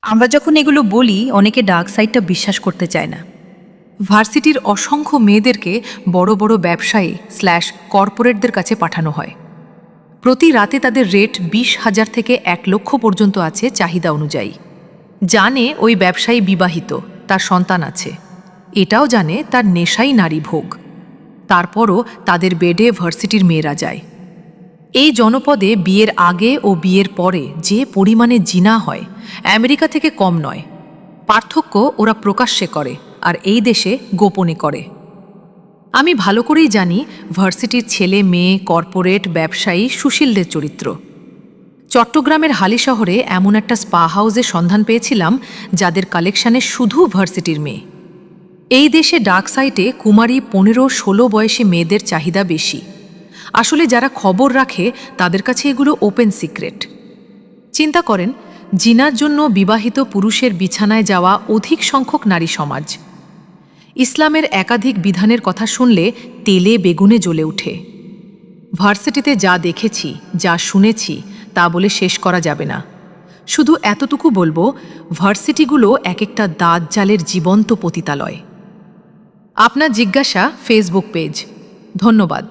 আমরা যখন এগুলো বলি অনেকে ডার্ক সাইডটা বিশ্বাস করতে চায় না। ভার্সিটির অসংখ্য মেয়েদেরকে বড় বড় ব্যবসায়ী কর্পোরেটদের কাছে পাঠানো হয়। প্রতি রাতে তাদের রেট 20,000 থেকে 1,00,000 পর্যন্ত আছে চাহিদা অনুযায়ী। জানে ওই ব্যবসায়ী বিবাহিত, তার সন্তান আছে। এটাও জানে তার নেশাই নারী ভোগ। তারপরও তাদের বেডে ভার্সিটির মেয়েরা যায়। এই জনপদে বিয়ের আগে ও বিয়ের পরে যে পরিমাণে জিনা হয় আমেরিকা থেকে কম নয়। পার্থক্য ওরা প্রকাশ্যে করে আর এই দেশে গোপনে করে। আমি ভালো করেই জানি ভার্সিটির ছেলে মেয়ে, কর্পোরেট, ব্যবসায়ী, সুশীলদের চরিত্র। চট্টগ্রামের হালি শহরে এমন একটা স্পা হাউসের সন্ধান পেয়েছিলাম যাদের কালেকশানে শুধু ভার্সিটির মেয়ে। এই দেশে ডার্ক সাইটে কুমারী 15-16 বয়সী মেয়েদের চাহিদা বেশি। আসলে যারা খবর রাখে তাদের কাছে এগুলো ওপেন সিক্রেট। চিন্তা করেন, জিনার জন্য বিবাহিত পুরুষের বিছানায় যাওয়া অধিক সংখ্যক নারী সমাজ। ইসলামের একাধিক বিধানের কথা শুনলে তেলে বেগুনে জ্বলে ওঠে। ভার্সিটিতে যা দেখেছি, যা শুনেছি তা বলে শেষ করা যাবে না। শুধু এতটুকু বলবো, ভার্সিটিগুলো এক একটা দাজ্জালের জীবন্ত পতিতালয়। আপনার জিজ্ঞাসা ফেসবুক পেজ। ধন্যবাদ।